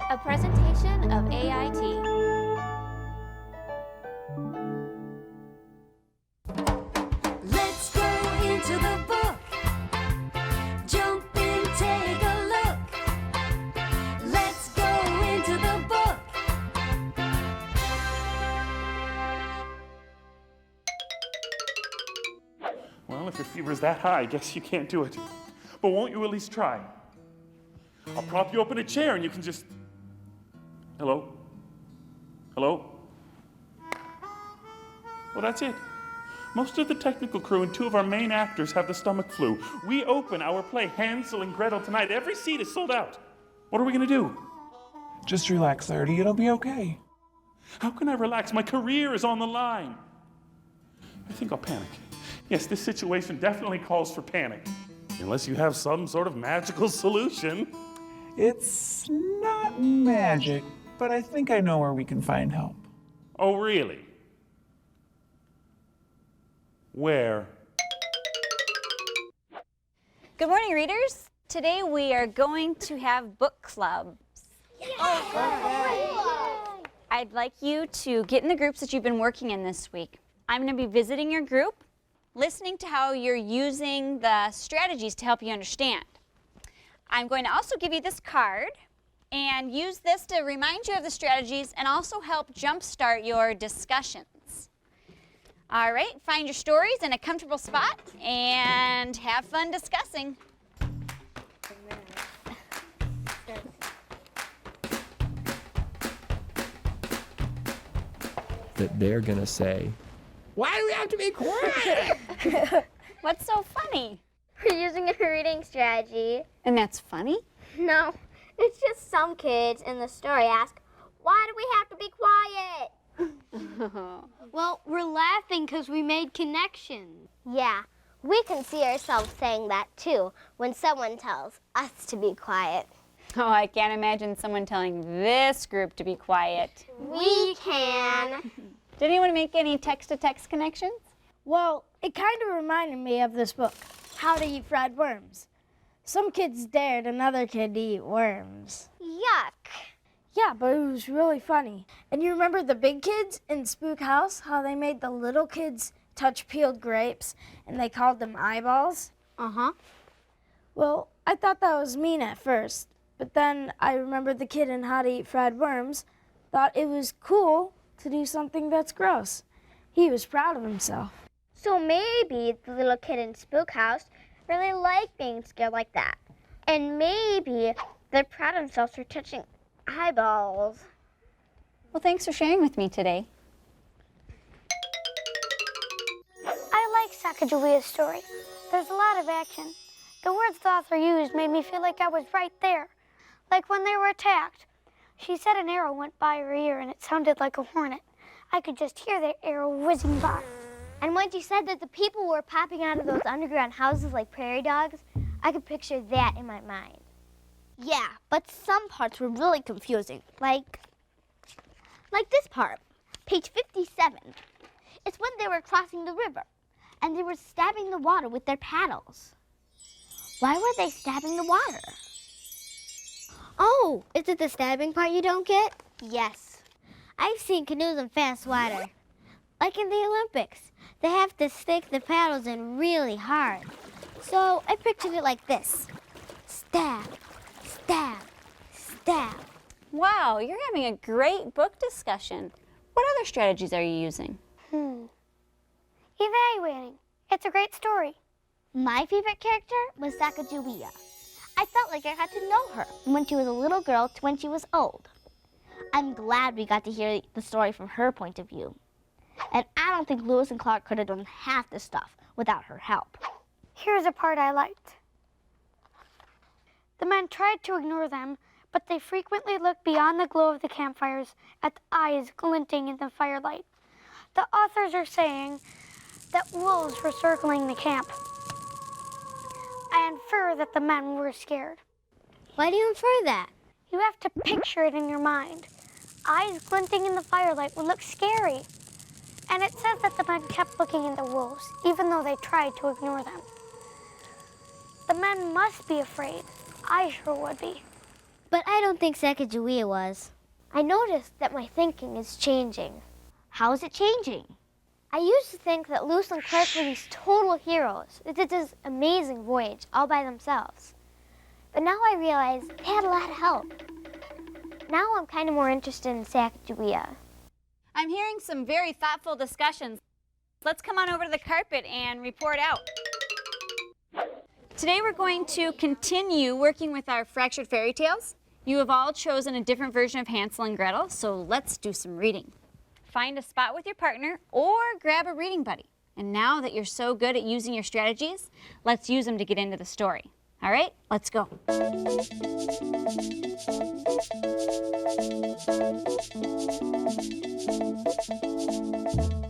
A presentation of AIT. Let's go into the book. Jump in, take a look. Let's go into the book. Well, if your fever's that high, I guess you can't do it. But won't you at least try? I'll prop you up in a chair and you can just... Hello? Hello? Well, that's it. Most of the technical crew and 2 of our main actors have the stomach flu. We open our play Hansel and Gretel tonight. Every seat is sold out. What are we gonna do? Just relax, Artie. It'll be okay. How can I relax? My career is on the line. I think I'll panic. Yes, this situation definitely calls for panic. Unless you have some sort of magical solution. It's not magic, but I think I know where we can find help. Oh, really? Where? Good morning, readers. Today we are going to have book clubs. I'd like you to get in the groups that you've been working in this week. I'm going to be visiting your group, listening to how you're using the strategies to help you understand. I'm going to also give you this card and use this to remind you of the strategies and also help jumpstart your discussions. All right, find your stories in a comfortable spot and have fun discussing. That they're gonna say, "Why do we have to be quiet?" What's so funny? We're using a reading strategy. And that's funny? No, it's just some kids in the story ask, why do we have to be quiet? Well, we're laughing because we made connections. Yeah, we can see ourselves saying that too when someone tells us to be quiet. Oh, I can't imagine someone telling this group to be quiet. We can. Did anyone make any text-to-text connections? Well, it kind of reminded me of this book, How to Eat Fried Worms. Some kids dared another kid to eat worms. Yuck. Yeah, but it was really funny. And you remember the big kids in Spook House, how they made the little kids touch peeled grapes and they called them eyeballs? Uh-huh. Well, I thought that was mean at first, but then I remembered the kid in How to Eat Fried Worms thought it was cool to do something that's gross. He was proud of himself. So maybe the little kid in Spook House really liked being scared like that. And maybe they're proud of themselves for touching eyeballs. Well, thanks for sharing with me today. I like Sacagawea's story. There's a lot of action. The words the author used made me feel like I was right there, like when they were attacked. She said an arrow went by her ear and it sounded like a hornet. I could just hear the arrow whizzing by. And when she said that the people were popping out of those underground houses like prairie dogs, I could picture that in my mind. Yeah, but some parts were really confusing, like this part, page 57. It's when they were crossing the river, and they were stabbing the water with their paddles. Why were they stabbing the water? Oh, is it the stabbing part you don't get? Yes. I've seen canoes in fast water. Like in the Olympics, they have to stick the paddles in really hard. So I pictured it like this. Stab, stab, stab. Wow, you're having a great book discussion. What other strategies are you using? Evaluating. It's a great story. My favorite character was Sacagawea. I felt like I got to know her from when she was a little girl to when she was old. I'm glad we got to hear the story from her point of view. And I don't think Lewis and Clark could have done half this stuff without her help. Here's a part I liked. The men tried to ignore them, but they frequently looked beyond the glow of the campfires at the eyes glinting in the firelight. The authors are saying that wolves were circling the camp. I infer that the men were scared. Why do you infer that? You have to picture it in your mind. Eyes glinting in the firelight would look scary. And it says that the men kept looking at the wolves, even though they tried to ignore them. The men must be afraid. I sure would be. But I don't think Sacagawea was. I noticed that my thinking is changing. How is it changing? I used to think that Lewis and Clark were these total heroes that did this amazing voyage all by themselves. But now I realize they had a lot of help. Now I'm kind of more interested in Sacagawea. I'm hearing some very thoughtful discussions. Let's come on over to the carpet and report out. Today we're going to continue working with our fractured fairy tales. You have all chosen a different version of Hansel and Gretel, so let's do some reading. Find a spot with your partner or grab a reading buddy. And now that you're so good at using your strategies, let's use them to get into the story. All right, let's go.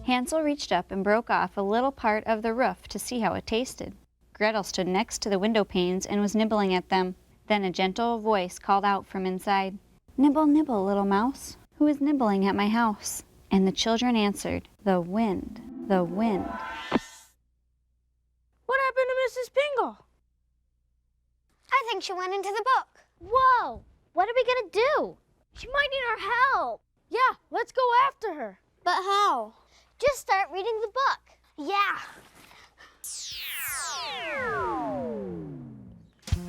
Hansel reached up and broke off a little part of the roof to see how it tasted. Gretel stood next to the window panes and was nibbling at them. Then a gentle voice called out from inside, "Nibble, nibble, little mouse, who is nibbling at my house?" And the children answered, "The wind, the wind." What happened to Mrs. Pingel? I think she went into the book. Whoa! What are we gonna do? She might need our help. Yeah, let's go after her. But how? Just start reading the book. Yeah.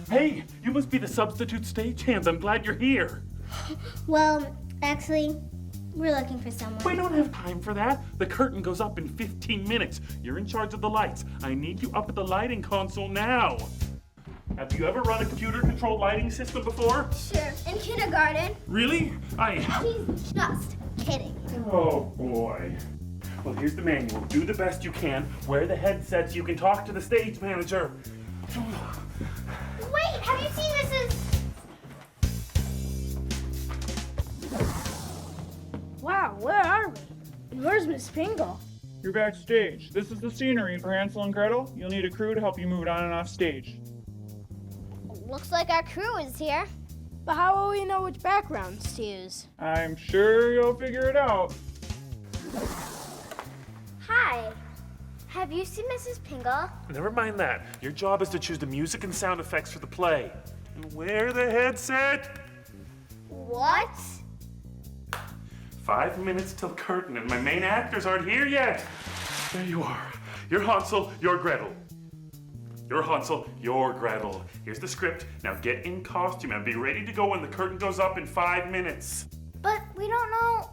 Hey, you must be the substitute stagehands. I'm glad you're here. Well, actually, we're looking for someone. We don't have time for that. The curtain goes up in 15 minutes. You're in charge of the lights. I need you up at the lighting console now. Have you ever run a computer-controlled lighting system before? Sure, in kindergarten. Really? He's just kidding. Oh, boy. Well, here's the manual. Do the best you can. Wear the headset so you can talk to the stage manager. Wait, have you seen Wow, where are we? And where's Miss Pingel? You're backstage. This is the scenery for Hansel and Gretel. You'll need a crew to help you move it on and off stage. Looks like our crew is here. But how will we know which backgrounds to use? I'm sure you'll figure it out. Hi. Have you seen Mrs. Pingel? Never mind that. Your job is to choose the music and sound effects for the play. And wear the headset. What? 5 minutes till curtain, and my main actors aren't here yet. There you are. You're Hansel, you're Gretel. You're Hansel, you're Gretel. Here's the script. Now get in costume and be ready to go when the curtain goes up in 5 minutes. But we don't know.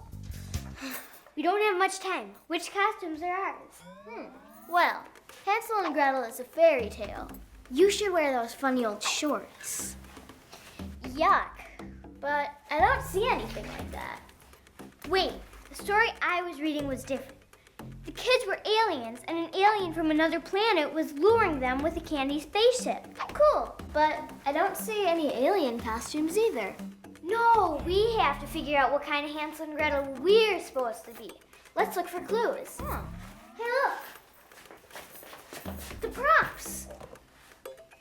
We don't have much time. Which costumes are ours? Well, Hansel and Gretel is a fairy tale. You should wear those funny old shorts. Yuck. But I don't see anything like that. Wait, the story I was reading was different. The kids were aliens, and an alien from another planet was luring them with a candy spaceship. Cool, but I don't see any alien costumes either. No, we have to figure out what kind of Hansel and Gretel we're supposed to be. Let's look for clues. Hey, look. The props.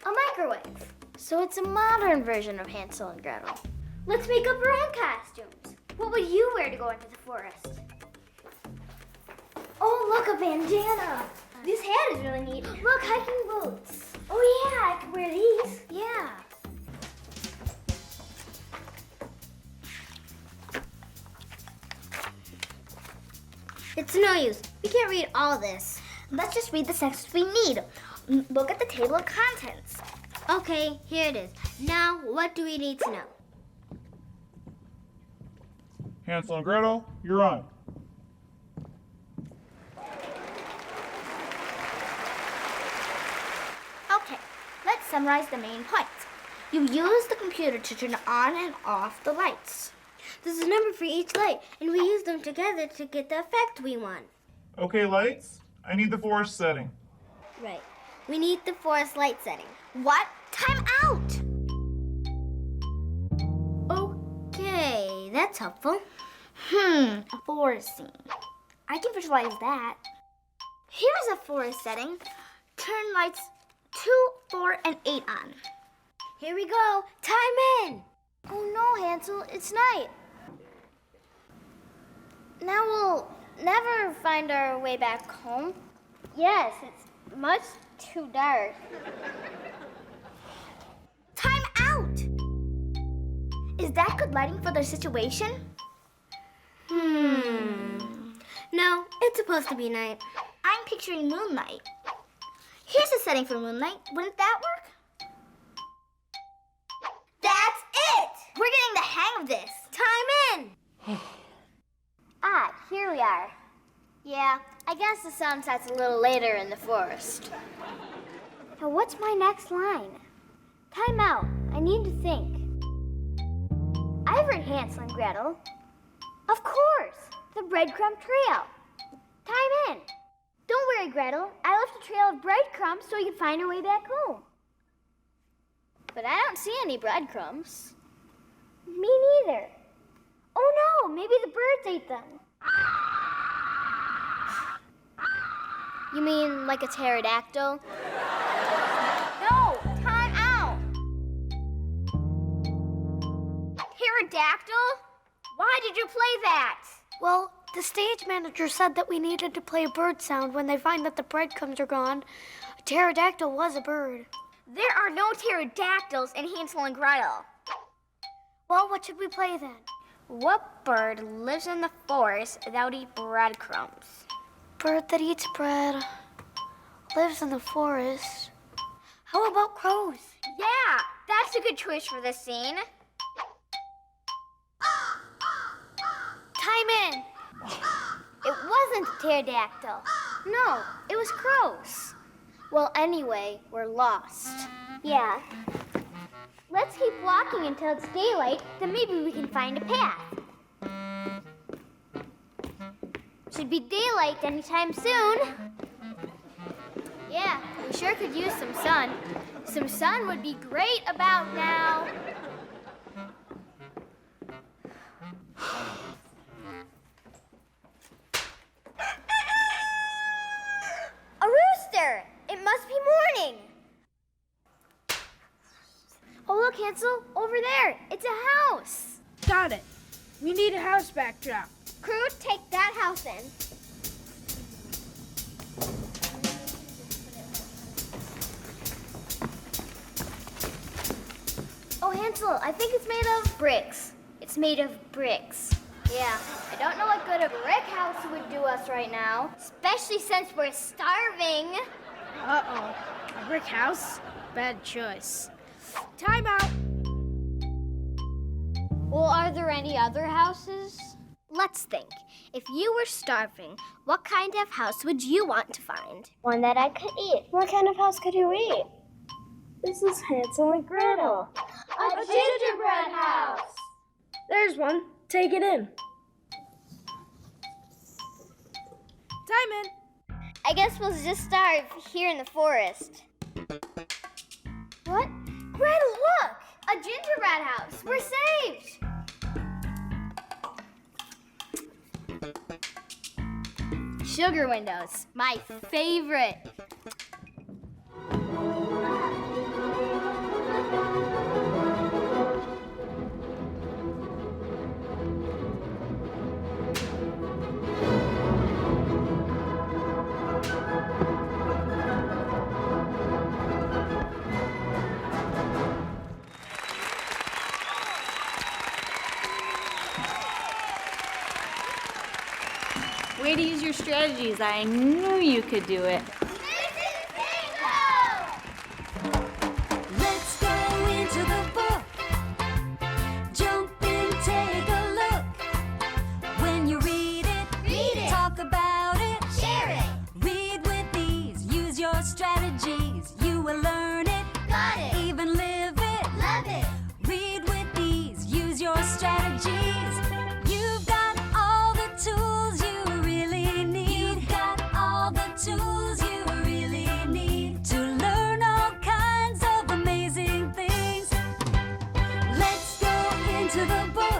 A microwave. So it's a modern version of Hansel and Gretel. Let's make up our own costumes. What would you wear to go into the forest? Oh, look, a bandana. This hat is really neat. Look, hiking boots. Oh, yeah, I could wear these. Yeah. It's no use. We can't read all this. Let's just read the sections we need. Look at the table of contents. Okay, here it is. Now, what do we need to know? Hansel and Gretel, you're on. Okay, let's summarize the main points. You use the computer to turn on and off the lights. There's a number for each light, and we use them together to get the effect we want. Okay, lights, I need the forest setting. Right. We need the forest light setting. What? Time out! Okay, that's helpful. A forest scene. I can visualize that. Here's a forest setting. Turn lights 2, 4, and 8 on. Here we go. Time in! Oh no, Hansel, it's night. Now we'll never find our way back home. Yes, it's much too dark. Time out! Is that good lighting for their situation? No, it's supposed to be night. I'm picturing moonlight. Here's a setting for moonlight. Wouldn't that work? That's it! We're getting the hang of this. Time in! Here we are. Yeah, I guess the sun sets a little later in the forest. Now what's my next line? Time out. I need to think. I've read Hansel and Gretel. Of course! The breadcrumb trail. Time in. Don't worry, Gretel. I left a trail of breadcrumbs so we can find our way back home. But I don't see any breadcrumbs. Me neither. Oh no, maybe the birds ate them. You mean like a pterodactyl? No, time out. Pterodactyl? Why did you play that? Well, the stage manager said that we needed to play a bird sound when they find that the breadcrumbs are gone. A pterodactyl was a bird. There are no pterodactyls in Hansel and Gretel. Well, what should we play then? What bird lives in the forest without eating breadcrumbs? Bird that eats bread, lives in the forest. How about crows? Yeah, that's a good choice for this scene. Time in. It wasn't a pterodactyl. No, it was crows. Well, anyway, we're lost. Yeah. Let's keep walking until it's daylight, then maybe we can find a path. Should be daylight anytime soon. Yeah, we sure could use some sun. Some sun would be great about now. A rooster! It must be morning. Oh, look, Hansel, over there. It's a house. Got it. We need a house backdrop. Crew, take that house in. Oh, Hansel, I think it's made of bricks. It's made of bricks. Yeah, I don't know what good a brick house would do us right now, especially since we're starving. Uh-oh. A brick house? Bad choice. Time out. Well, are there any other houses? Let's think. If you were starving, what kind of house would you want to find? One that I could eat. What kind of house could you eat? This is Hansel and Gretel. A gingerbread house! There's one. Take it in. Time in. I guess we'll just starve here in the forest. What? Gretel, look! A gingerbread house! We're saved! Sugar windows, my favorite. Way to use your strategies. I knew you could do it. Let's go into the book. Jump in, take a look. When you read it, talk about it, share it. Read with ease, use your strategies. You will learn it, got it. Even live it, love it. Read with ease, use your strategies. You've got all the tools you really need. You've got all the tools you really need to learn all kinds of amazing things. Let's go into the book.